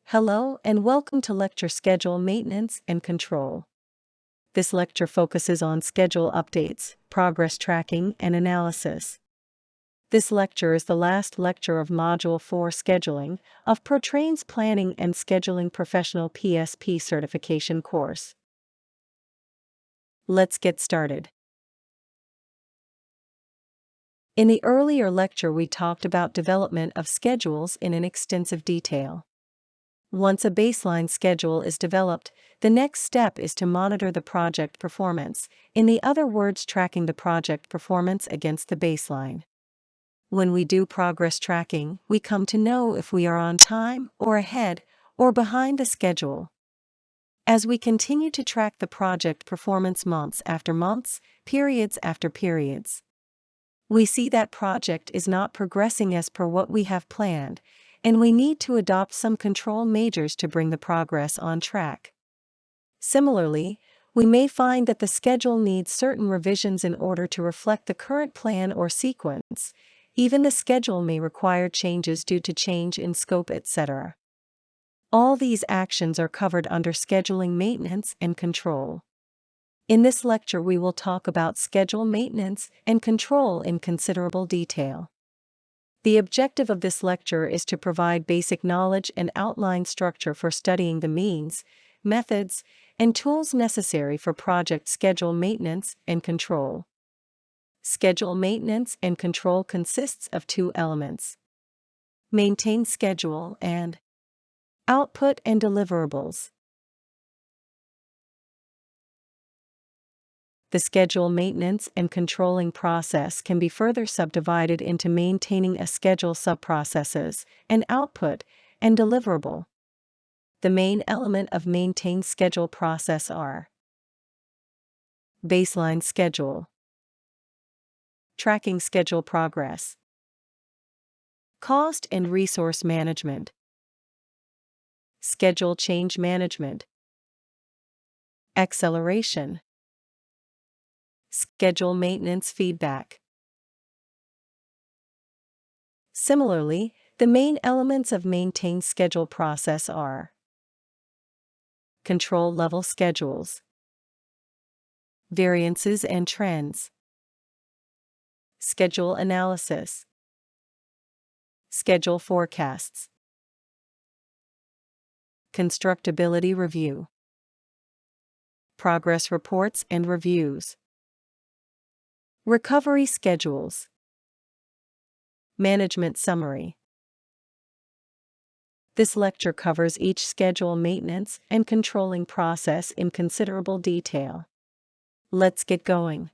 Hello and welcome to Lecture Schedule Maintenance and Control. This lecture focuses on schedule updates, progress tracking, and analysis. This lecture is the last lecture of Module 4 Scheduling of ProTrain's Planning and Scheduling Professional PSP certification course. Let's get started. In the earlier lecture, we talked about development of schedules in an extensive detail. Once a baseline schedule is developed, the next step is to monitor the project performance, in other words, tracking the project performance against the baseline. When we do progress tracking, we come to know if we are on time, or ahead, or behind the schedule. As we continue to track the project performance months after months, periods after periods, we see that project is not progressing as per what we have planned, and we need to adopt some control measures to bring the progress on track. Similarly, we may find that the schedule needs certain revisions in order to reflect the current plan or sequence. Even the schedule may require changes due to change in scope, etc. All these actions are covered under scheduling maintenance and control. In this lecture, we will talk about schedule maintenance and control in considerable detail. The objective of this lecture is to provide basic knowledge and outline structure for studying the means, methods, and tools necessary for project schedule maintenance and control. Schedule maintenance and control consists of two elements: maintain schedule and output and deliverables. The schedule maintenance and controlling process can be further subdivided into maintaining a schedule subprocesses and output and deliverable. The main element of maintain schedule process are baseline schedule, tracking schedule progress, cost and resource management, schedule change management, acceleration, schedule maintenance feedback. Similarly, the main elements of maintain schedule process are control level schedules, variances and trends, schedule analysis, schedule forecasts, constructability review, progress reports and reviews, recovery schedules, management summary. This lecture covers each schedule maintenance and controlling process in considerable detail. Let's get going.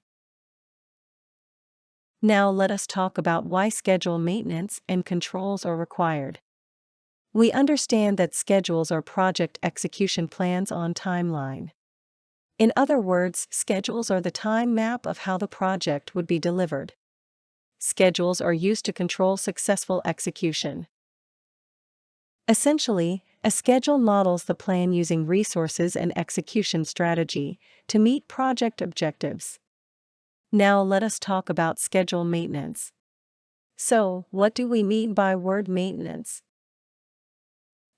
Now let us talk about why schedule maintenance and controls are required. We understand that schedules are project execution plans on timeline. In other words, schedules are the time map of how the project would be delivered. Schedules are used to control successful execution. Essentially, a schedule models the plan using resources and execution strategy to meet project objectives. Now let us talk about schedule maintenance. So, what do we mean by word maintenance?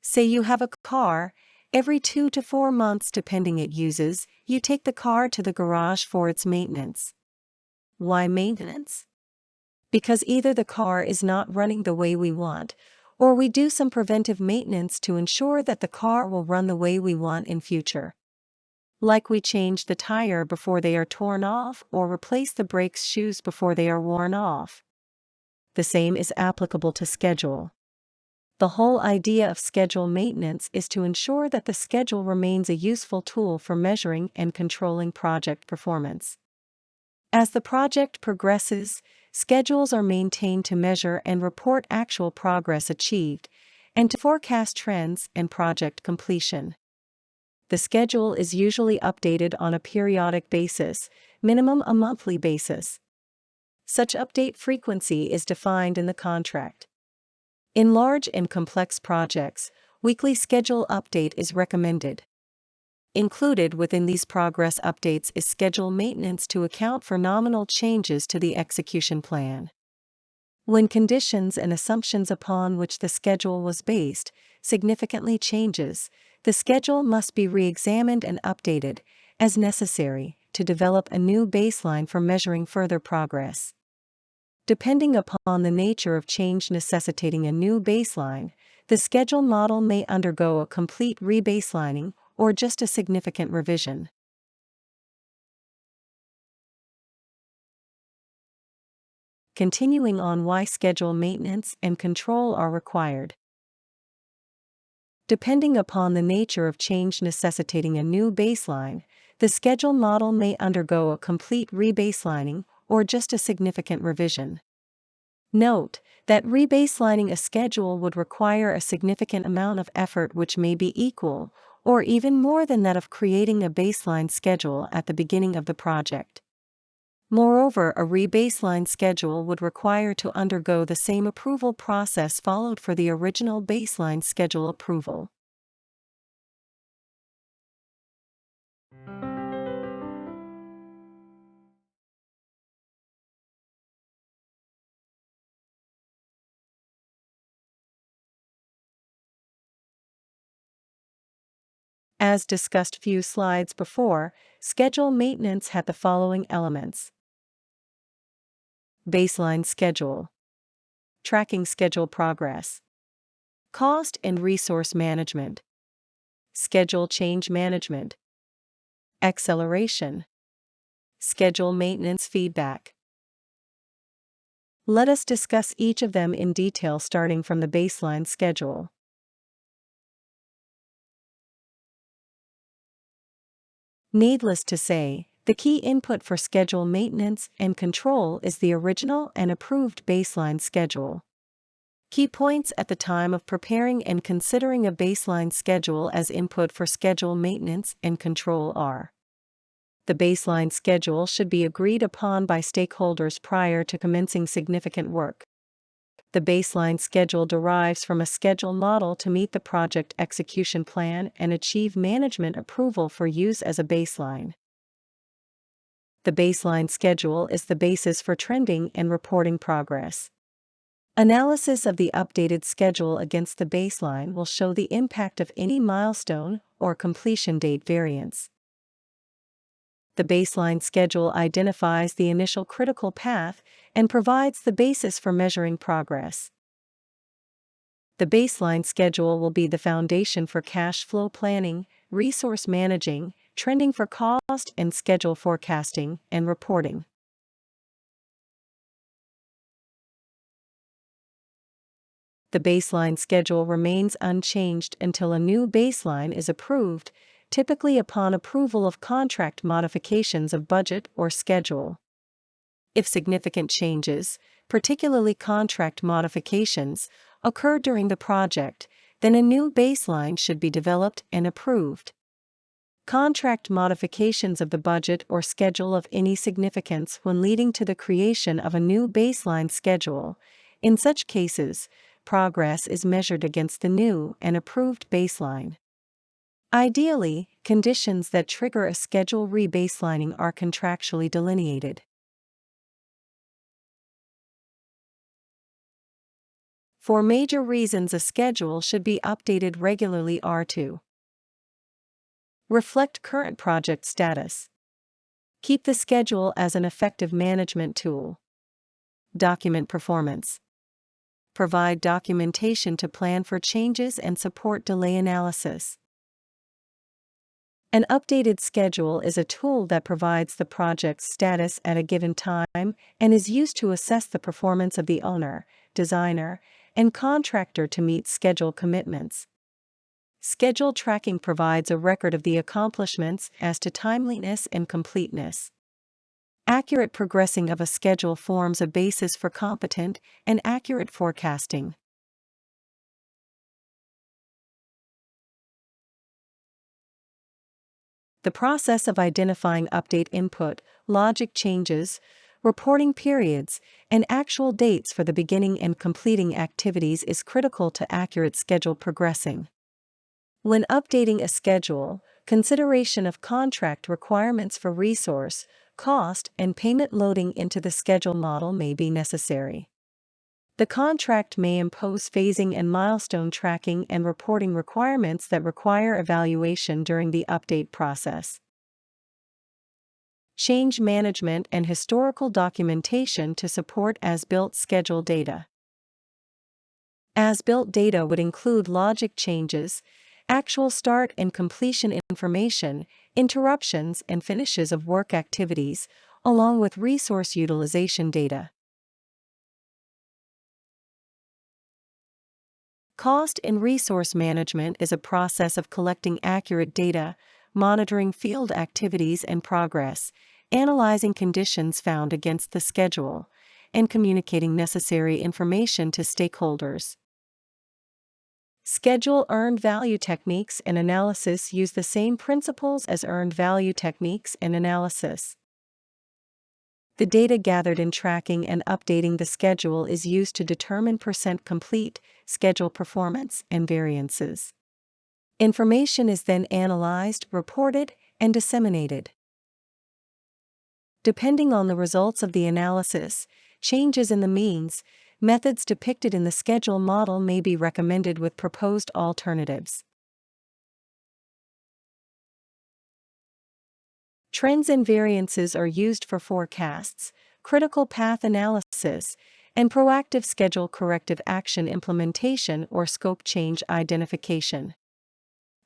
Say you have a car. Every 2 to 4 months, depending it uses, you take the car to the garage for its maintenance. Why maintenance? Because either the car is not running the way we want, or we do some preventive maintenance to ensure that the car will run the way we want in future. Like we change the tire before they are torn off or replace the brake shoes before they are worn off. The same is applicable to schedule. The whole idea of schedule maintenance is to ensure that the schedule remains a useful tool for measuring and controlling project performance. As the project progresses, schedules are maintained to measure and report actual progress achieved, and to forecast trends and project completion. The schedule is usually updated on a periodic basis, minimum a monthly basis. Such update frequency is defined in the contract. In large and complex projects, weekly schedule update is recommended. Included within these progress updates is schedule maintenance to account for nominal changes to the execution plan. When conditions and assumptions upon which the schedule was based significantly changes, the schedule must be re-examined and updated, as necessary, to develop a new baseline for measuring further progress. Depending upon the nature of change necessitating a new baseline, the schedule model may undergo a complete rebaselining or just a significant revision. Continuing on why schedule maintenance and control are required. Depending upon the nature of change necessitating a new baseline, the schedule model may undergo a complete rebaselining or just a significant revision. Note that rebaselining a schedule would require a significant amount of effort, which may be equal or even more than that of creating a baseline schedule at the beginning of the project. Moreover, a rebaseline schedule would require to undergo the same approval process followed for the original baseline schedule approval. As discussed few slides before, schedule maintenance had the following elements: baseline schedule, tracking schedule progress, cost and resource management, schedule change management, acceleration, schedule maintenance feedback. Let us discuss each of them in detail, starting from the baseline schedule. Needless to say, the key input for schedule maintenance and control is the original and approved baseline schedule. Key points at the time of preparing and considering a baseline schedule as input for schedule maintenance and control are: the baseline schedule should be agreed upon by stakeholders prior to commencing significant work. The baseline schedule derives from a schedule model to meet the project execution plan and achieve management approval for use as a baseline. The baseline schedule is the basis for trending and reporting progress. Analysis of the updated schedule against the baseline will show the impact of any milestone or completion date variance. The baseline schedule identifies the initial critical path and provides the basis for measuring progress. The baseline schedule will be the foundation for cash flow planning, resource managing, trending for cost, and schedule forecasting and reporting. The baseline schedule remains unchanged until a new baseline is approved, typically upon approval of contract modifications of budget or schedule. If significant changes, particularly contract modifications, occur during the project, then a new baseline should be developed and approved. Contract modifications of the budget or schedule of any significance when leading to the creation of a new baseline schedule. In such cases, progress is measured against the new and approved baseline. Ideally, conditions that trigger a schedule rebaselining are contractually delineated. Four major reasons a schedule should be updated regularly are to reflect current project status, keep the schedule as an effective management tool, document performance, provide documentation to plan for changes and support delay analysis. An updated schedule is a tool that provides the project's status at a given time and is used to assess the performance of the owner, designer, and contractor to meet schedule commitments. Schedule tracking provides a record of the accomplishments as to timeliness and completeness. Accurate progressing of a schedule forms a basis for competent and accurate forecasting. The process of identifying update input, logic changes, reporting periods, and actual dates for the beginning and completing activities is critical to accurate schedule progressing. When updating a schedule, consideration of contract requirements for resource, cost, and payment loading into the schedule model may be necessary. The contract may impose phasing and milestone tracking and reporting requirements that require evaluation during the update process. Change management and historical documentation to support as-built schedule data. As-built data would include logic changes, actual start and completion information, interruptions and finishes of work activities, along with resource utilization data. Cost and resource management is a process of collecting accurate data, monitoring field activities and progress, analyzing conditions found against the schedule, and communicating necessary information to stakeholders. Schedule earned value techniques and analysis use the same principles as earned value techniques and analysis. The data gathered in tracking and updating the schedule is used to determine percent complete, schedule performance, and variances. Information is then analyzed, reported, and disseminated. Depending on the results of the analysis, changes in the means, methods depicted in the schedule model may be recommended with proposed alternatives. Trends and variances are used for forecasts, critical path analysis, and proactive schedule corrective action implementation or scope change identification.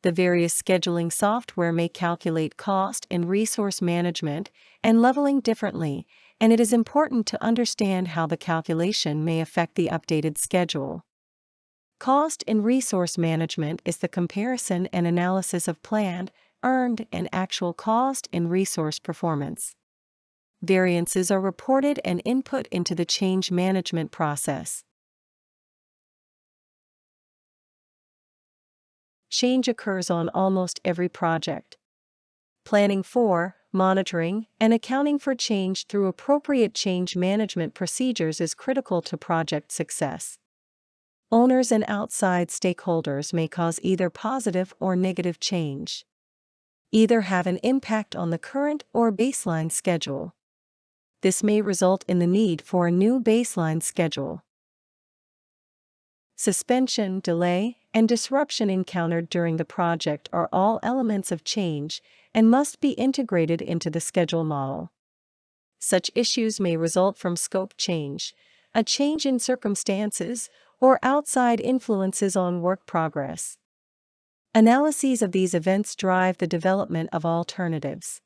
The various scheduling software may calculate cost and resource management and leveling differently, and it is important to understand how the calculation may affect the updated schedule. Cost and resource management is the comparison and analysis of planned, earned, and actual cost and resource performance. Variances are reported and input into the change management process. Change occurs on almost every project. Planning for, monitoring, and accounting for change through appropriate change management procedures is critical to project success. Owners and outside stakeholders may cause either positive or negative change. Either have an impact on the current or baseline schedule. This may result in the need for a new baseline schedule. Suspension, delay, and disruption encountered during the project are all elements of change and must be integrated into the schedule model. Such issues may result from scope change, a change in circumstances, or outside influences on work progress. Analyses of these events drive the development of alternatives.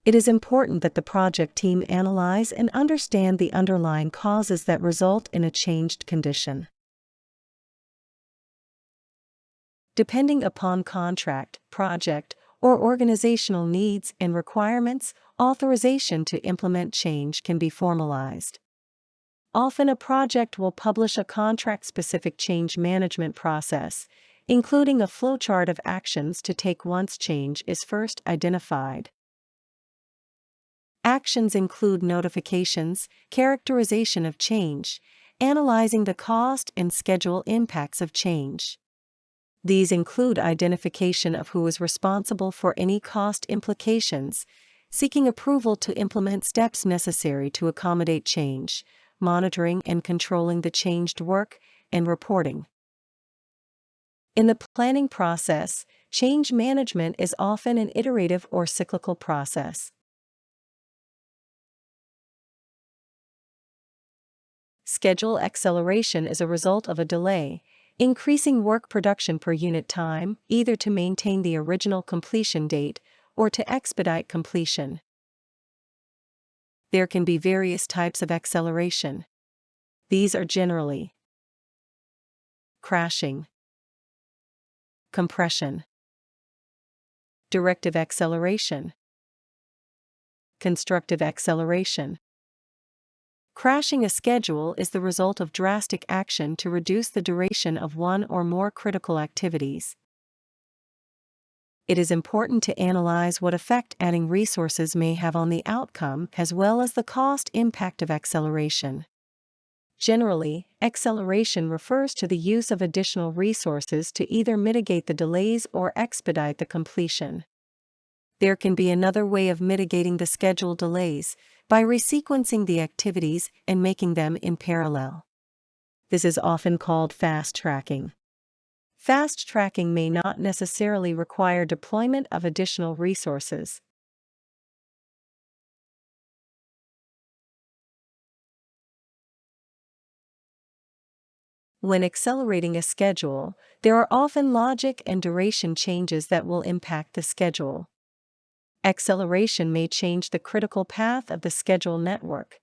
It is important that the project team analyze and understand the underlying causes that result in a changed condition. Depending upon contract, project, or organizational needs and requirements, authorization to implement change can be formalized. Often a project will publish a contract-specific change management process, including a flowchart of actions to take once change is first identified. Actions include notifications, characterization of change, analyzing the cost and schedule impacts of change. These include identification of who is responsible for any cost implications, seeking approval to implement steps necessary to accommodate change, monitoring and controlling the changed work, and reporting. In the planning process, change management is often an iterative or cyclical process. Schedule acceleration is a result of a delay, increasing work production per unit time, either to maintain the original completion date or to expedite completion. There can be various types of acceleration. These are generally crashing, compression, directive acceleration, constructive acceleration. Crashing a schedule is the result of drastic action to reduce the duration of one or more critical activities. It is important to analyze what effect adding resources may have on the outcome as well as the cost impact of acceleration. Generally, acceleration refers to the use of additional resources to either mitigate the delays or expedite the completion. There can be another way of mitigating the schedule delays, by resequencing the activities and making them in parallel. This is often called fast tracking. Fast tracking may not necessarily require deployment of additional resources. When accelerating a schedule, there are often logic and duration changes that will impact the schedule. Acceleration may change the critical path of the schedule network.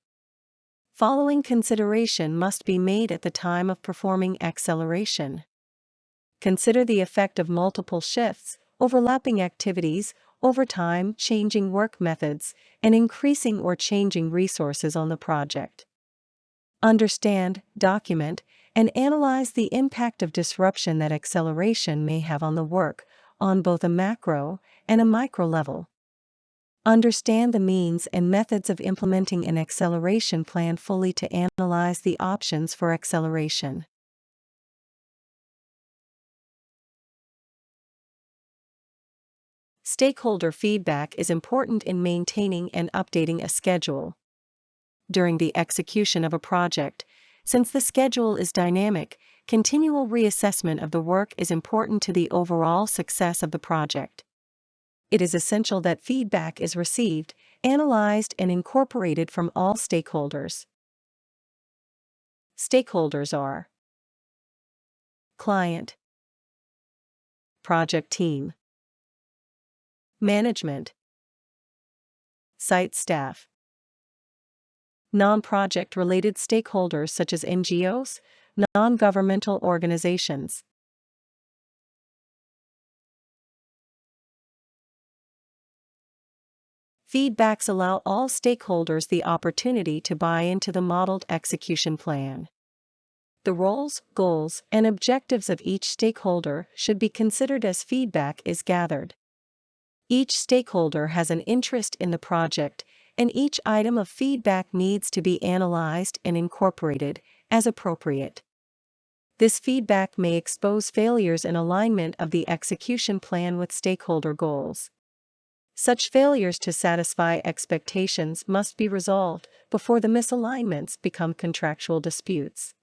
Following consideration must be made at the time of performing acceleration. Consider the effect of multiple shifts, overlapping activities, overtime, changing work methods, and increasing or changing resources on the project. Understand, document, and analyze the impact of disruption that acceleration may have on the work, on both a macro and a micro level. Understand the means and methods of implementing an acceleration plan fully to analyze the options for acceleration. Stakeholder feedback is important in maintaining and updating a schedule. During the execution of a project, since the schedule is dynamic, continual reassessment of the work is important to the overall success of the project. It is essential that feedback is received, analyzed, and incorporated from all stakeholders. Stakeholders are client, project team, management, site staff. Non-project related stakeholders such as NGOs, non-governmental organizations. Feedbacks allow all stakeholders the opportunity to buy into the modeled execution plan. The roles, goals, and objectives of each stakeholder should be considered as feedback is gathered. Each stakeholder has an interest in the project, and each item of feedback needs to be analyzed and incorporated, as appropriate. This feedback may expose failures in alignment of the execution plan with stakeholder goals. Such failures to satisfy expectations must be resolved before the misalignments become contractual disputes.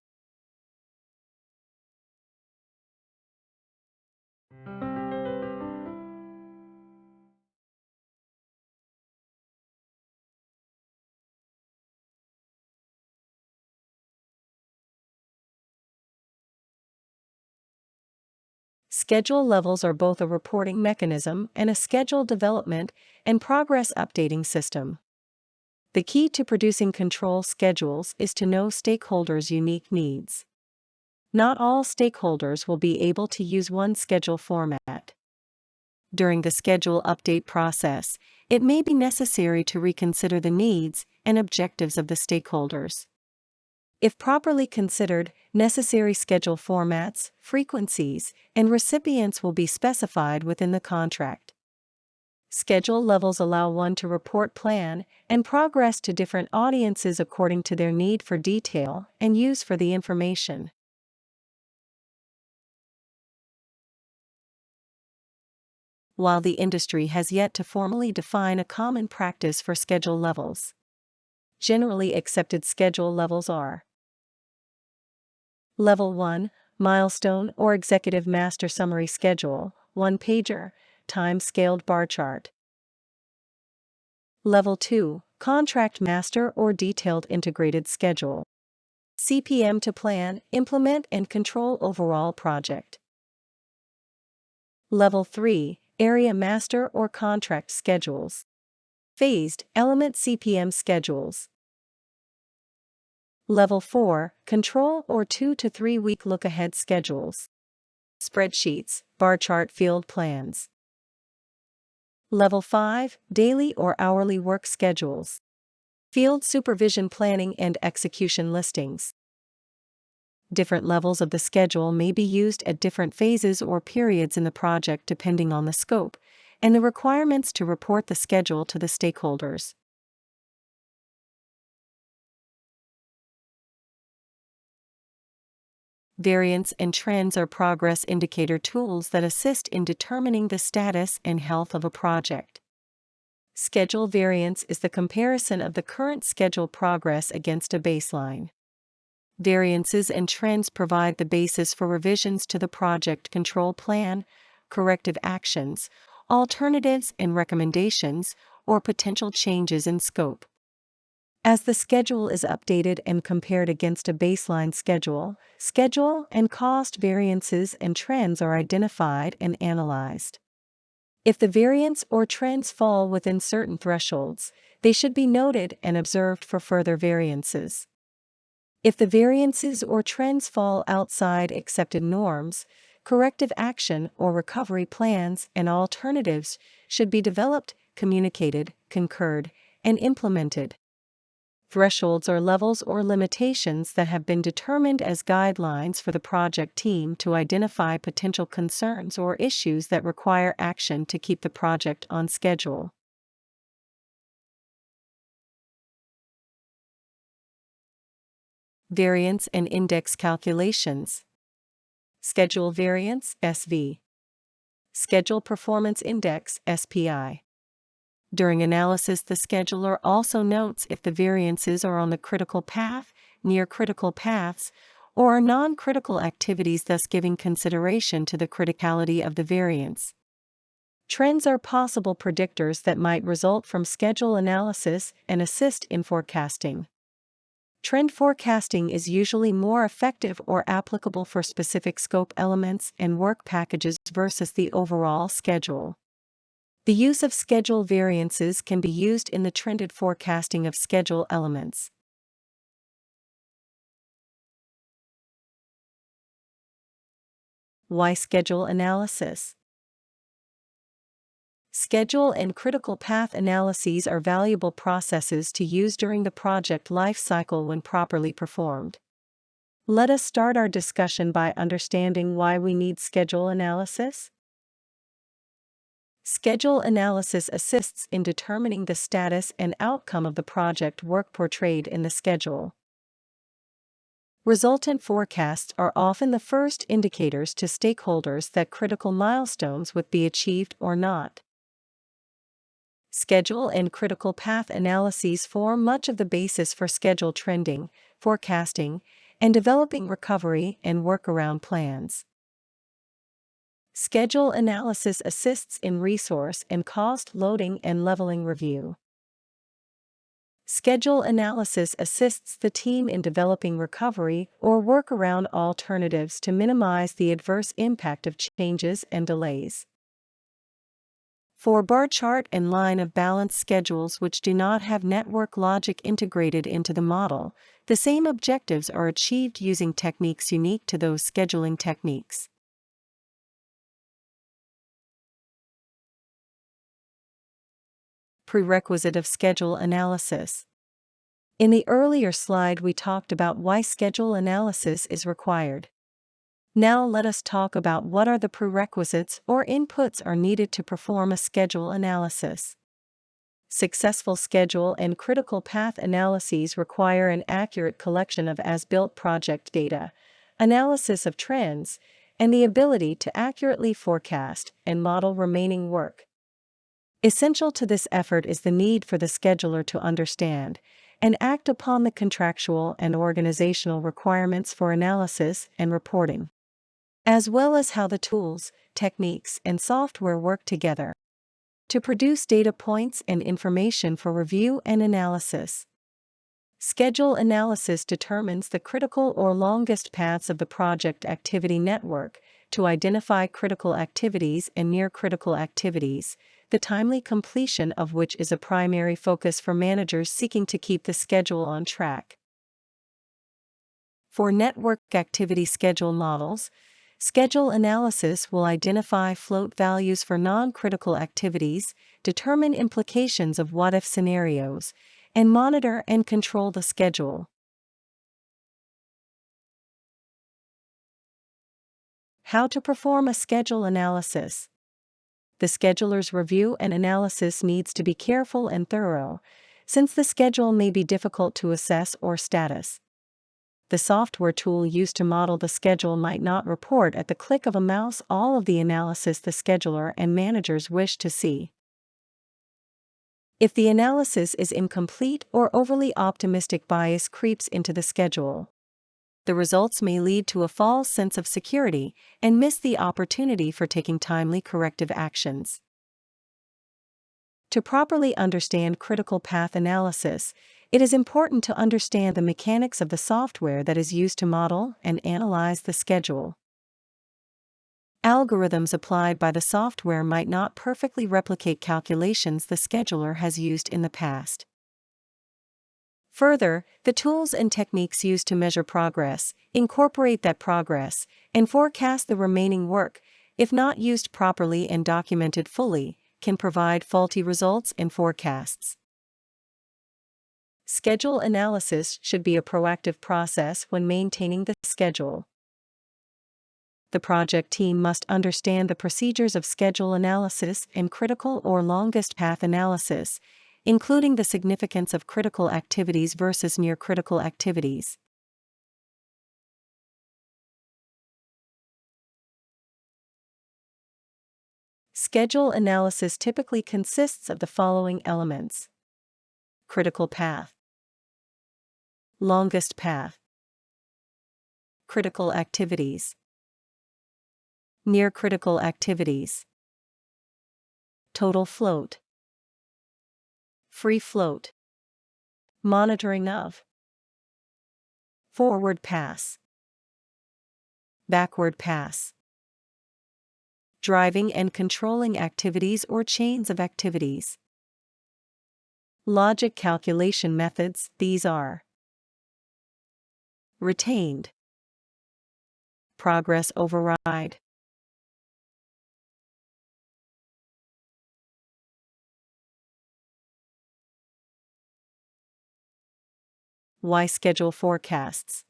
Schedule levels are both a reporting mechanism and a schedule development and progress updating system. The key to producing control schedules is to know stakeholders' unique needs. Not all stakeholders will be able to use one schedule format. During the schedule update process, it may be necessary to reconsider the needs and objectives of the stakeholders. If properly considered, necessary schedule formats, frequencies, and recipients will be specified within the contract. Schedule levels allow one to report plan and progress to different audiences according to their need for detail and use for the information. While the industry has yet to formally define a common practice for schedule levels, generally accepted schedule levels are: Level 1, Milestone or Executive Master Summary Schedule, 1-pager, time-scaled bar chart. Level 2, Contract Master or Detailed Integrated Schedule. CPM to plan, implement, and control overall project. Level 3, Area Master or Contract Schedules. Phased, element CPM schedules. Level 4, Control or 2 to 3 week look-ahead schedules. Spreadsheets, bar chart field plans. Level 5, Daily or hourly work schedules. Field supervision planning and execution listings. Different levels of the schedule may be used at different phases or periods in the project depending on the scope and the requirements to report the schedule to the stakeholders. Variance and trends are progress indicator tools that assist in determining the status and health of a project. Schedule variance is the comparison of the current schedule progress against a baseline. Variances and trends provide the basis for revisions to the project control plan, corrective actions, alternatives and recommendations, or potential changes in scope. As the schedule is updated and compared against a baseline schedule, schedule and cost variances and trends are identified and analyzed. If the variance or trends fall within certain thresholds, they should be noted and observed for further variances. If the variances or trends fall outside accepted norms, corrective action or recovery plans and alternatives should be developed, communicated, concurred, and implemented. Thresholds are levels or limitations that have been determined as guidelines for the project team to identify potential concerns or issues that require action to keep the project on schedule. Variance and index calculations. Schedule variance, SV. Schedule performance index, SPI. During analysis, the scheduler also notes if the variances are on the critical path, near critical paths, or non-critical activities, thus giving consideration to the criticality of the variance. Trends are possible predictors that might result from schedule analysis and assist in forecasting. Trend forecasting is usually more effective or applicable for specific scope elements and work packages versus the overall schedule. The use of schedule variances can be used in the trended forecasting of schedule elements. Why schedule analysis? Schedule and critical path analyses are valuable processes to use during the project life cycle when properly performed. Let us start our discussion by understanding why we need schedule analysis. Schedule analysis assists in determining the status and outcome of the project work portrayed in the schedule. Resultant forecasts are often the first indicators to stakeholders that critical milestones would be achieved or not. Schedule and critical path analyses form much of the basis for schedule trending, forecasting, and developing recovery and workaround plans. Schedule analysis assists in resource and cost loading and leveling review. Schedule analysis assists the team in developing recovery or workaround alternatives to minimize the adverse impact of changes and delays. For bar chart and line of balance schedules which do not have network logic integrated into the model, the same objectives are achieved using techniques unique to those scheduling techniques. Prerequisite of schedule analysis. In the earlier slide, we talked about why schedule analysis is required. Now let us talk about what are the prerequisites or inputs are needed to perform a schedule analysis. Successful schedule and critical path analyses require an accurate collection of as-built project data, analysis of trends, and the ability to accurately forecast and model remaining work. Essential to this effort is the need for the scheduler to understand and act upon the contractual and organizational requirements for analysis and reporting, as well as how the tools, techniques, and software work together to produce data points and information for review and analysis. Schedule analysis determines the critical or longest paths of the project activity network to identify critical activities and near-critical activities, the timely completion of which is a primary focus for managers seeking to keep the schedule on track. For network activity schedule models, schedule analysis will identify float values for non-critical activities, determine implications of what-if scenarios, and monitor and control the schedule. How to perform a schedule analysis. The scheduler's review and analysis needs to be careful and thorough, since the schedule may be difficult to assess or status. The software tool used to model the schedule might not report at the click of a mouse all of the analysis the scheduler and managers wish to see. If the analysis is incomplete or overly optimistic, bias creeps into the schedule. The results may lead to a false sense of security and miss the opportunity for taking timely corrective actions. To properly understand critical path analysis, it is important to understand the mechanics of the software that is used to model and analyze the schedule. Algorithms applied by the software might not perfectly replicate calculations the scheduler has used in the past. Further, the tools and techniques used to measure progress, incorporate that progress, and forecast the remaining work, if not used properly and documented fully, can provide faulty results and forecasts. Schedule analysis should be a proactive process when maintaining the schedule. The project team must understand the procedures of schedule analysis and critical or longest path analysis, including the significance of critical activities versus near-critical activities. Schedule analysis typically consists of the following elements: critical path, longest path, critical activities, near-critical activities, total float, free float, monitoring of, forward pass, backward pass, driving and controlling activities or chains of activities. Logic calculation methods, these are: retained, progress override, why schedule forecasts.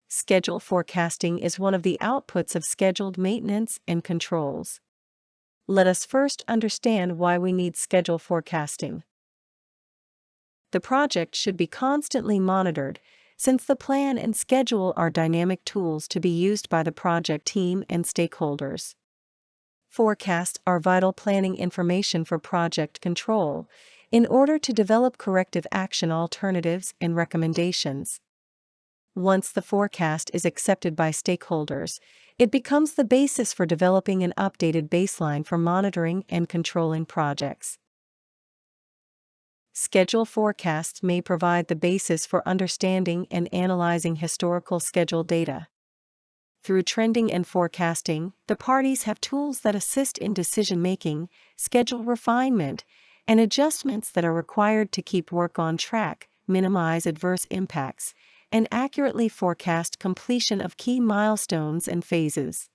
Schedule forecasting is one of the outputs of scheduled maintenance and controls. Let us first understand why we need schedule forecasting. The project should be constantly monitored, since the plan and schedule are dynamic tools to be used by the project team and stakeholders. Forecasts are vital planning information for project control, in order to develop corrective action alternatives and recommendations. Once the forecast is accepted by stakeholders, it becomes the basis for developing an updated baseline for monitoring and controlling projects. Schedule forecasts may provide the basis for understanding and analyzing historical schedule data. Through trending and forecasting, the parties have tools that assist in decision-making, schedule refinement, and adjustments that are required to keep work on track, minimize adverse impacts, and accurately forecast completion of key milestones and phases.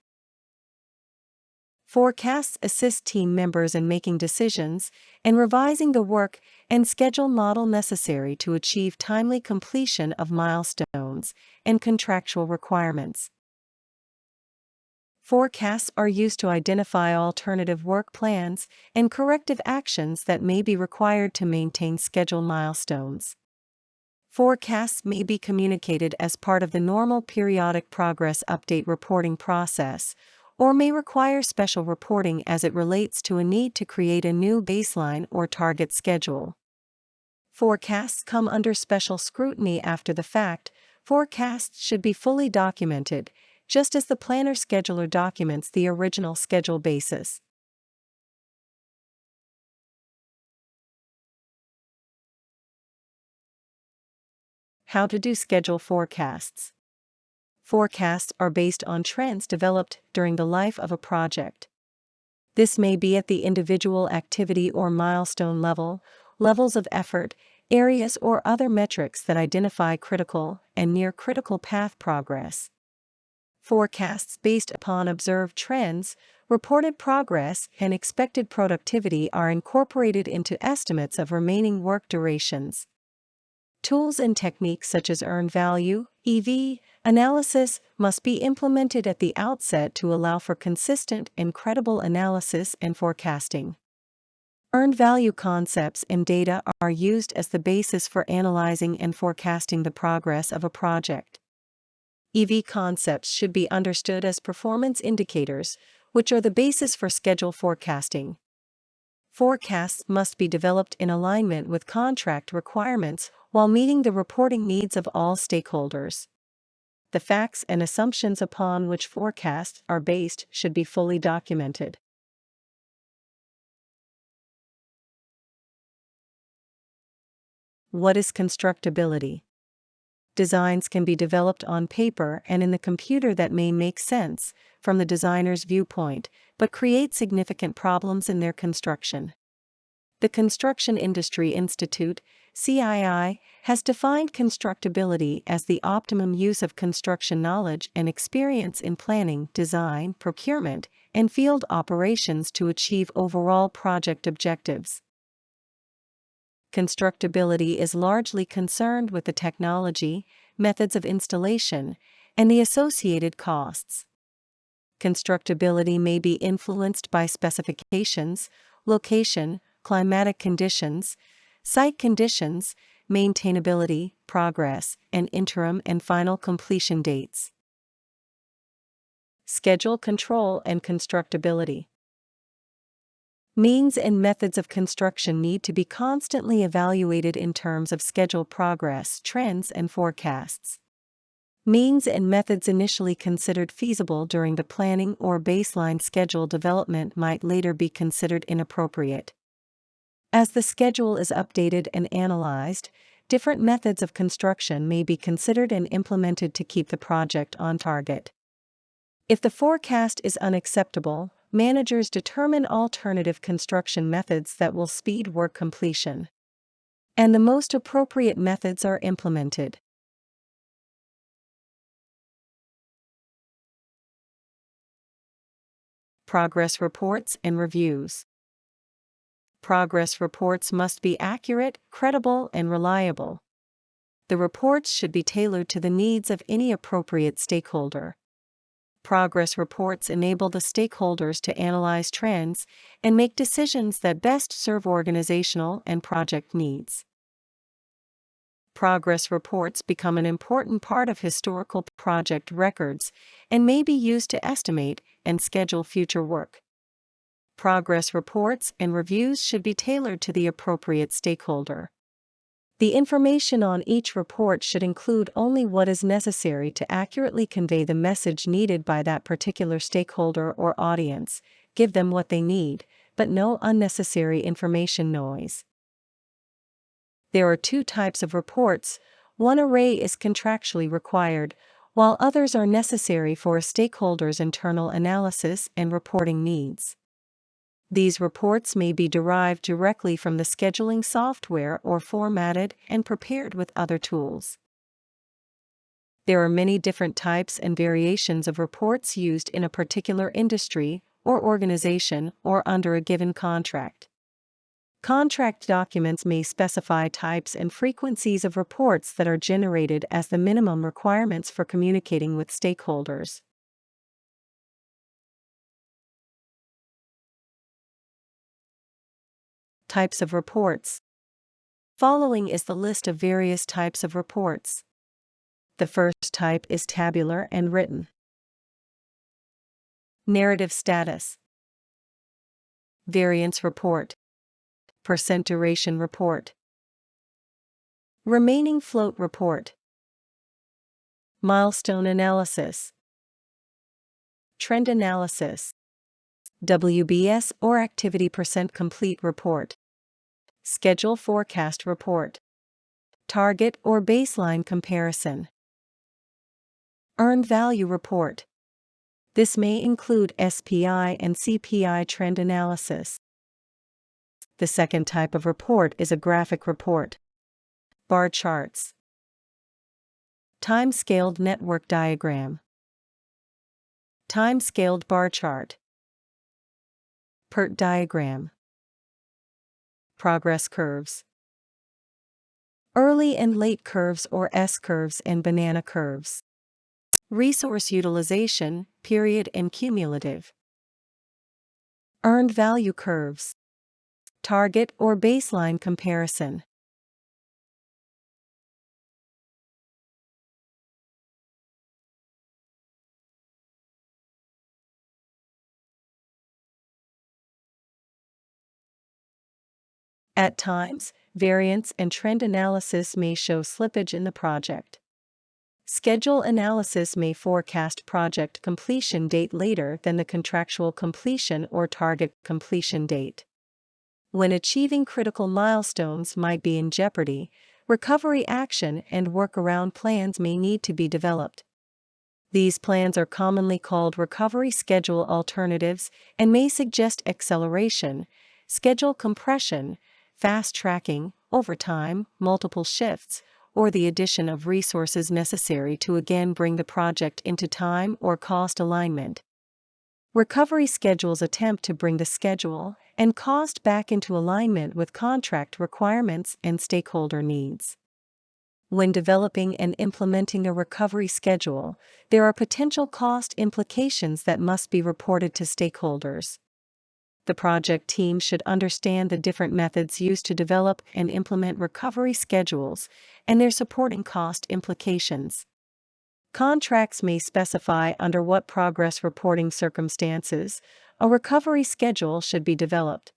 Forecasts assist team members in making decisions and revising the work and schedule model necessary to achieve timely completion of milestones and contractual requirements. Forecasts are used to identify alternative work plans and corrective actions that may be required to maintain schedule milestones. Forecasts may be communicated as part of the normal periodic progress update reporting process, or may require special reporting as it relates to a need to create a new baseline or target schedule. Forecasts come under special scrutiny after the fact. Forecasts should be fully documented, just as the planner-scheduler documents the original schedule basis. How to do schedule forecasts. Forecasts are based on trends developed during the life of a project. This may be at the individual activity or milestone level, levels of effort, areas or other metrics that identify critical and near-critical path progress. Forecasts based upon observed trends, reported progress, and expected productivity are incorporated into estimates of remaining work durations. Tools and techniques such as earned value, EV, analysis must be implemented at the outset to allow for consistent and credible analysis and forecasting. Earned value concepts and data are used as the basis for analyzing and forecasting the progress of a project. EV concepts should be understood as performance indicators, which are the basis for schedule forecasting. Forecasts must be developed in alignment with contract requirements while meeting the reporting needs of all stakeholders. The facts and assumptions upon which forecasts are based should be fully documented. What is constructability? Designs can be developed on paper and in the computer that may make sense from the designer's viewpoint, but create significant problems in their construction. The Construction Industry Institute, CII, has defined constructability as the optimum use of construction knowledge and experience in planning, design, procurement, and field operations to achieve overall project objectives. Constructability is largely concerned with the technology, methods of installation, and the associated costs. Constructability may be influenced by specifications, location, climatic conditions, site conditions, maintainability, progress, and interim and final completion dates. Schedule control and constructability. Means and methods of construction need to be constantly evaluated in terms of schedule progress, trends, and forecasts. Means and methods initially considered feasible during the planning or baseline schedule development might later be considered inappropriate. As the schedule is updated and analyzed, different methods of construction may be considered and implemented to keep the project on target. If the forecast is unacceptable, managers determine alternative construction methods that will speed work completion. And the most appropriate methods are implemented. Progress reports and reviews. Progress reports must be accurate, credible, and reliable. The reports should be tailored to the needs of any appropriate stakeholder. Progress reports enable the stakeholders to analyze trends and make decisions that best serve organizational and project needs. Progress reports become an important part of historical project records and may be used to estimate and schedule future work. Progress reports and reviews should be tailored to the appropriate stakeholder. The information on each report should include only what is necessary to accurately convey the message needed by that particular stakeholder or audience, give them what they need, but no unnecessary information noise. There are two types of reports. One array is contractually required, while others are necessary for a stakeholder's internal analysis and reporting needs. These reports may be derived directly from the scheduling software or formatted and prepared with other tools. There are many different types and variations of reports used in a particular industry or organization or under a given contract. Contract documents may specify types and frequencies of reports that are generated as the minimum requirements for communicating with stakeholders. Types of reports. Following is the list of various types of reports. The first type is tabular and written. Narrative status. Variance report. Percent duration report. Remaining float report. Milestone analysis. Trend analysis. WBS or activity percent complete report. Schedule forecast report. Target or baseline comparison. Earned value report. This may include SPI and CPI trend analysis. The second type of report is a graphic report. Bar charts. Time-scaled network diagram. Time-scaled bar chart. PERT diagram. Progress curves. Early and late curves or S-curves and banana curves. Resource utilization, period and cumulative. Earned value curves. Target or baseline comparison. At times, variance and trend analysis may show slippage in the project. Schedule analysis may forecast project completion date later than the contractual completion or target completion date. When achieving critical milestones might be in jeopardy, recovery action and workaround plans may need to be developed. These plans are commonly called recovery schedule alternatives and may suggest acceleration, schedule compression, fast tracking, overtime, multiple shifts, or the addition of resources necessary to again bring the project into time or cost alignment. Recovery schedules attempt to bring the schedule and cost back into alignment with contract requirements and stakeholder needs. When developing and implementing a recovery schedule, there are potential cost implications that must be reported to stakeholders. The project team should understand the different methods used to develop and implement recovery schedules and their supporting cost implications. Contracts may specify under what progress reporting circumstances a recovery schedule should be developed.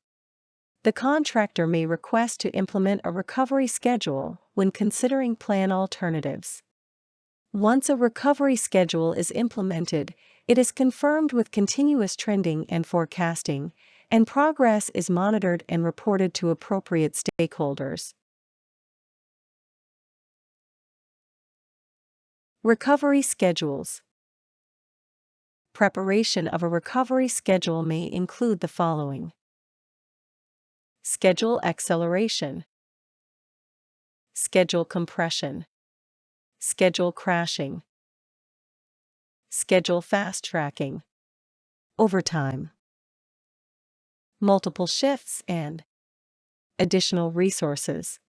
The contractor may request to implement a recovery schedule when considering plan alternatives. Once a recovery schedule is implemented, it is confirmed with continuous trending and forecasting, and progress is monitored and reported to appropriate stakeholders. Recovery schedules. Preparation of a recovery schedule may include the following: schedule acceleration, schedule compression, schedule crashing, schedule fast tracking, overtime, multiple shifts, and additional resources.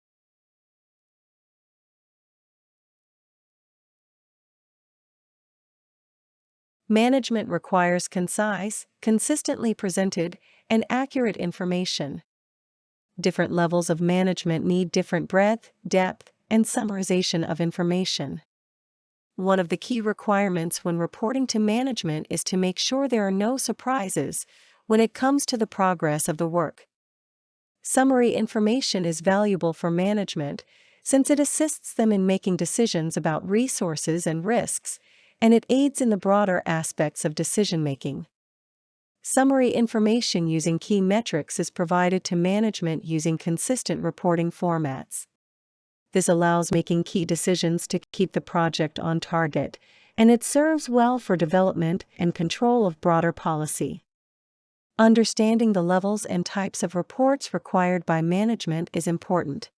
Management requires concise, consistently presented, and accurate information. Different levels of management need different breadth, depth, and summarization of information. One of the key requirements when reporting to management is to make sure there are no surprises when it comes to the progress of the work. Summary information is valuable for management since it assists them in making decisions about resources and risks, and it aids in the broader aspects of decision-making. Summary information using key metrics is provided to management using consistent reporting formats. This allows making key decisions to keep the project on target, and it serves well for development and control of broader policy. Understanding the levels and types of reports required by management is important.